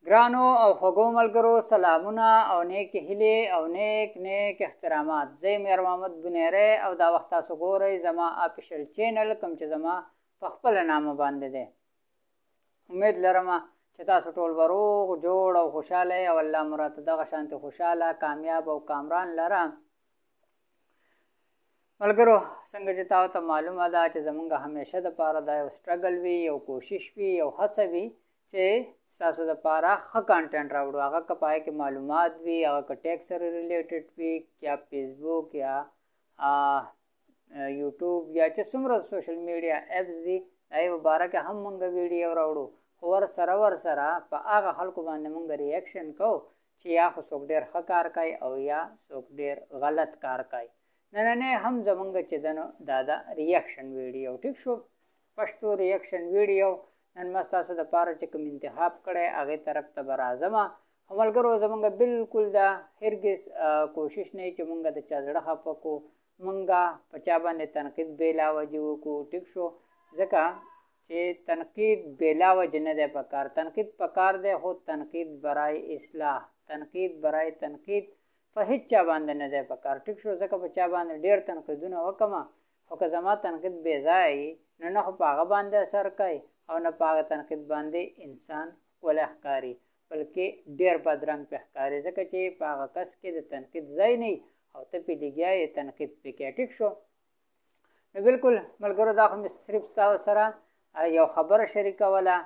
ګرانو او خوږو ملګرو سلامونه او نیک هیلې او نیک احترامات. زه یم یار محمد بنیری او دا وخت تاسو ګورئ زما افیشل چینل کوم چې زما په خپله نامه باندې دی. امید لرم چې تاسو ټول به روغ جوړ او خوشحاله او الله مو راته دغه شانتې خوشحاله کامیاب او کامران لره. ملګرو څنګه چې تاسو ته معلومه ده چې زمونږ همیشه دپاره دا یو سټرګل وي، یو کوشش وي، یو هڅه وي چې ستاسو دپاره ښه کانټینټ راوړو. هغه که په هغې کې معلومات وي، هغه که ټیک سره ریلیټډ وي، یا فیسبوک یا یوټیوب یا چې څومره سوشل میډیا ایپس دي د هغې په باره کې هم موږ ویډیو راوړو. خو ورسره په هغه خلکو باندې موږ ریاکشن کوو چې یا خو څوک ډېر ښه کار کوي او یا څوک ډېر غلط کار کوي. نننی هم زمونږ چې ده نو دا د ریاکشن ویډیو ټیک شو، پښتو ریاکشن ویډیو نن ما ستاسو دپاره چې کوم انتخاب کړی هغې طرف ته به راځم. ملګرو زمونږ بالکل دا هرګز کوشش نه چې مونږ د چا زړه خفه کړو، مونږ په چا باندې تنقید بېلا وجې وکړو. ټیک شو، ځکه چې تنقید بېلا وجې نه دی پکار. تنقید پکار دی، خو تنقید برای اصلاح، تنقید برای تنقید په هیڅ چا باندې نه دی پکار. ټیک شو، ځکه په چا باندې ډېر تنقیدونه وکړم خو که زما تنقید بې ځایه وي نو نه خو په هغه باندې اثر کوي او نه په هغه تنقید باندې انسان ښکلی ښکاري، بلکې ډېر بدرنګ پې ښکاري، ځکه چې په هغه کس کې د تنقید ځای نه وي او ته پې لګیا یې تنقید پې کوې. ټیک شو، نو بالکل ملګرو دا خو مې صرف ستاسو سره یو خبره شریکوله.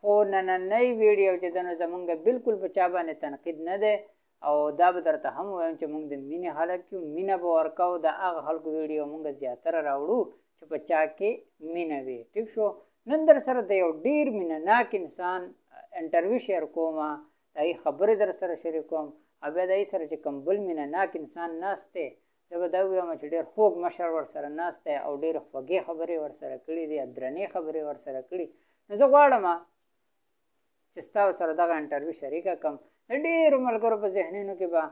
خو نننی ویډیو چې ده نو زمونږ بالکل په چا باندې تنقید نه دی او دا به درته هم ووایم چې موږ د مینې خلک یو، مینه به ورکوو. د هغه خلکو ویډیو موږ زیاتره راوړو چې په چا کې مینه وي. ټیک شو، نن در سره د یو ډېر مینه ناک انسان انټرویو شیر کوم، د هغې خبرې در سره شریکوم او بیا د هغې سره چې کوم بل مینه ناک انسان ناست دی زه به دا ووایم چې ډېر خوږ مشر ورسره ناست دی او ډېرې خوږې خبرې ورسره کړي دي، درنې خبرې ورسره کړي. نو زه غواړم چې ستاسو سره دغه انټرویو شریکه کړم. د ډېرو ملګرو په ذهنونو کې به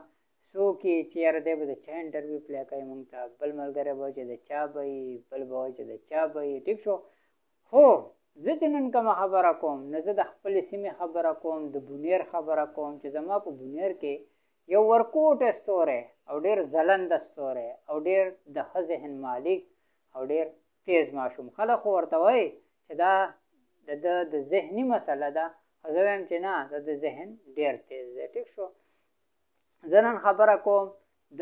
څوک یې چې یاره دی به د چا انټرویو پلی کوي موږ ته، بل ملګری به وایي چې د چا به وي، بل به وایي چې د چا به وي. ټیک شو، خو زه چې نن کومه خبره کوم نو زه د خپلې سیمې خبره کوم، د بونیر خبره کوم چې زما په بونیر کې یو ورکوټ ستوری او ډېر ځلنده ستوری او ډېر د ښه ذهن مالک او ډېر تیز ماشوم. خلک خو ورته وایي چې دا د ذهني مسله ده، خو زه وایم چې نه، د ذهن ډېر تیز دی. ټیک شو، زه نن خبره کوم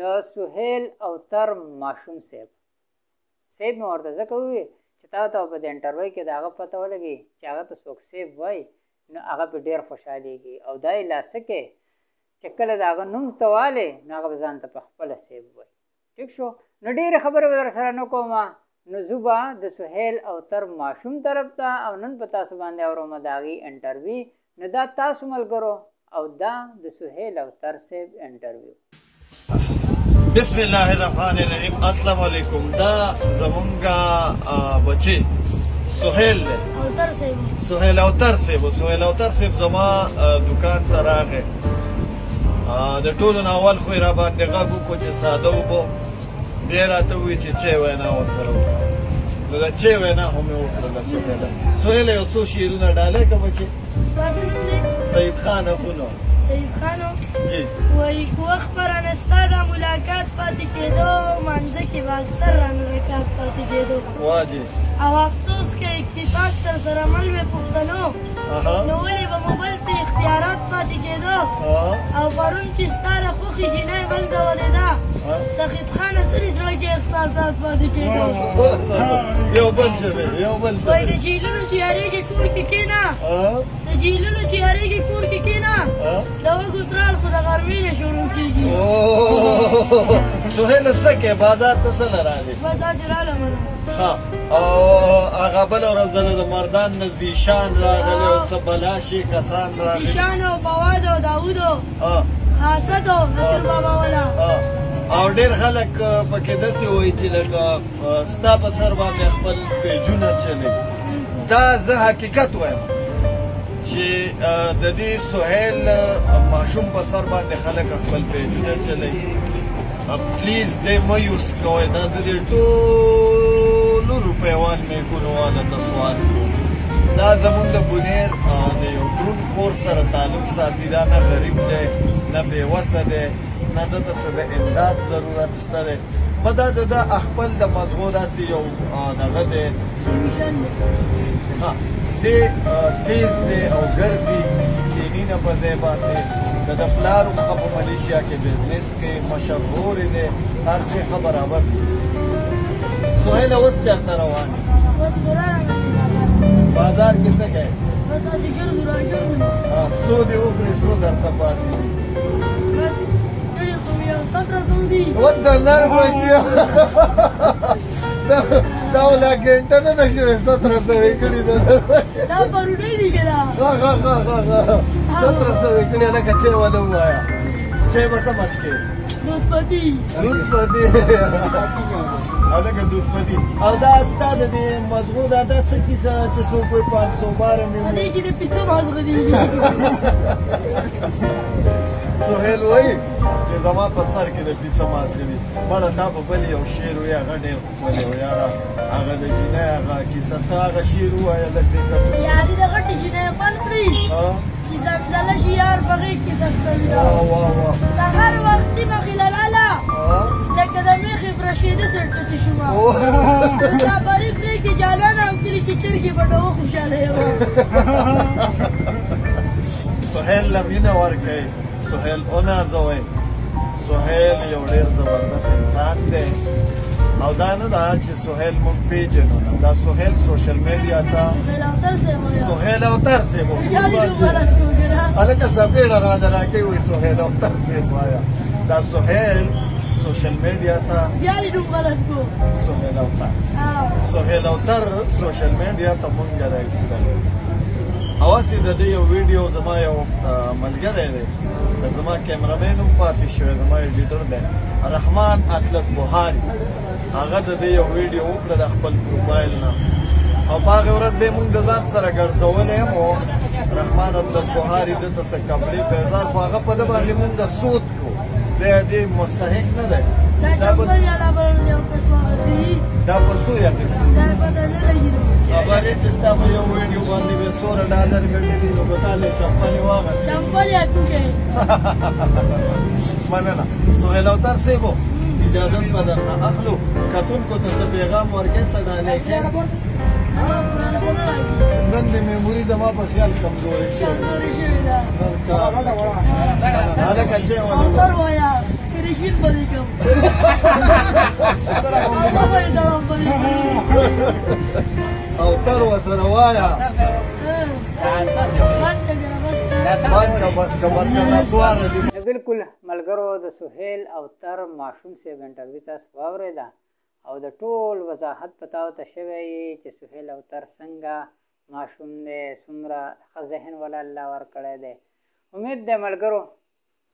د سهیل اوتر ماشوم صاحب مې ورته ځکه ووایي چې تاسو ته په دې انټرویو کې د هغه پته ولګي چې هغه ته څوک صاحب وایي نو هغه پې ډېر خوشحالېږي او دا یې لاسه کې چې کله د هغه نوم ته والې نو هغه به ځان ته په خپله صاحب وایي. ټیک شو، نو ډېرې خبرې به در سره نه کوم، نو زه به د سهیل اوتر ماشوم طرف ته او نن په تاسو باندې اورم د هغې انټرویو. نو دا تاسو ملګرو او دا د سهیل اوتر صاحب انټرویو. بسم الله الرحمن الرحیم. السلام علیکم. دا زمونږ بچی سهیل دی، سهیل اوتر صاحب. سهیل اوتر صاحب زما دکان ته راغی. د ټولو نه اول خو یې را باندې غږ وکړو چې ساده اوبه، بیا یې راته ووایي چې چای وینا ورسره وکړه. نو د چای وینا خو مې وکړله سهیله. سهیله یو څو شعرونه ډالۍ که بچې؟ سید خان اخونو. سید خانو جی وایي که وخت به رانه ستا دا ملاقات پاتې کېدو مانځه کې به اکثر رانه رکات پاتې کېدو واجی او افسوس که اتفاق تر سره مل وې پښتنو نو ولې به مو بل ته اختیارات پاتې کېدو او پرون چې ستا د خوښې جینۍ بل ډولې ده سخید خانه سرې زړه کې احساسات پاتې کېدو. یو بل څه دی، یو بل څه وایي د جهیلونو چې یارېږي کور کې کښېنه، د جهیلونو چې یارېږي کور کې کښېنه، د وږو ترال خو د غرمې نه شروع کېږي. سهیله څه کې بازار ته څه نه راغلې؟ بس داسې رالم ښه. او هغه بله ورځ د مردان نه زیشان راغلې او څه بلاشي کسان راغلي، زیشان او مواد او داود او حاسد او نصر بابا والا او ډېر خلک پکې داسې وایي چې لکه ستا په سر باندې خپل پیجونه چلوي. دا زه حقیقت وایم چې د دې سهیل ماشوم په سر باندې خلک خپل پیجونه چلوي. پلیز دې مه یوز کوئ. دا زه دې ټولو روپیوال میکونو والا ته سوال کوم دا زمونږ د بونیر د یو دروند کور سره تعلق ساتي دا نه غریب دی نه بېوسه دی نه دته څه د امداد ضرورت شته دی په دا د خپل د مزغو داسې یو دغه دی دی تیز دی او ګرځي کیني نه په ځای باندې د پلار هغه په ملیشیا کې بزنس کې مشهور دی هر څه ښه برابر سهیل اوس چېرته روان یې بازار کې څه کوې بس هسې ګرځو راګرځو څو دې وکړې څو درته پاتې بس کړي خو مې یو 1700 دي وده نرمه کړي دا ولا ګنټه نه ده شوې 1700 یې کړي ده دا پروډۍ دي که نه 1700 یې کړي هلکه چای ونه ووایه چای به کومه څښې دود پتی هلکه دود پتی او دا ستا د دې مزغو دا څه کیسه چې څوک وایي 500 باره مې په دې کې د پیسه مازغه دي سهیل وایي چې زما په سر کې د پیسه مازغه دي بړه تا په بل یو شعر وایي هغه ډېر ښکلی و یاره هغه د جینۍ هغه کیسه ته هغه شعر ووایه لږ دې یاري د غټې جینۍ بند کړي چې زلزله شي یار په غېږ کې سختوي سهار وختي مخې له لاله لکه د میخې برشېده سرټکې شومه مسافري پرېږدي جانانه او کلي کې چرګې بډه وخوشحاله یم سهیل له مینه ورکوئ سهیل ونازوئ سهیل یو ډېر زبردست انسان دی او دا نه ده چې سهیل موږ پېژنو نه دا سهیل سوشل میډیا ته سهیل اوتر صاحب هلکه سپېړه راته راکوي وایي سهیل اوتر صاحب وایه دا سهیل سوشل میډیا ته سهیل اوتر سهیل اوتر سوشل میډیا ته موږ راایستلی اواسې د دې یو ویډیو زما یو ملګری دی زما کیمرامین هم پاتې شوی زما ایډیټر دی رحمان اطلس بخاري هغه د دې یو ویډیو وکړه د خپل پروفایل نه او په هغې ورځ دی مونږ د ځان سره ګرځولی یم او رحمان اطلس بخاري دته څه کپړې پیزار خو هغه په ده باندې مونږ سود کړو دی دې مستحق نه دی دا په څو یې اخېستي خبرې چې ستا په یو ویډیو باندې به $100 ګټلي نو به تا لې چمپلې واغستې مننه سهیل اوتر صاحبو اجازت به درنه اخلو کتونکو ته څه پیغام ورکړې څه ډالۍ کړې نن د میموري زما په خیال کمزورې شوې هلکه چی ونه شین بدی کم او تر وسره وایا بالکل ملګرو د سهیل اوتر ماشوم صاحب انټرویو تاسو واورېده او د ټول وضاحت په تاسو ته شوی چې سهیل اوتر څنګه ماشوم دی څومره ښه ذهن ولا الله ورکړی دی امید دی ملګرو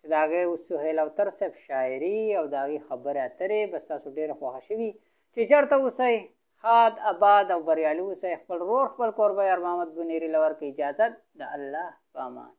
چې د هغې سهیل اوتر صاحب شاعري او د هغې خبرې اترې بس تاسو ډېره خوښه شوي چې چېرته اوسئ ښاد آباد او بریالي اوسئ خپل رور خپل کوربه یار محمد بنیري له ورکړي اجازت د الله په امان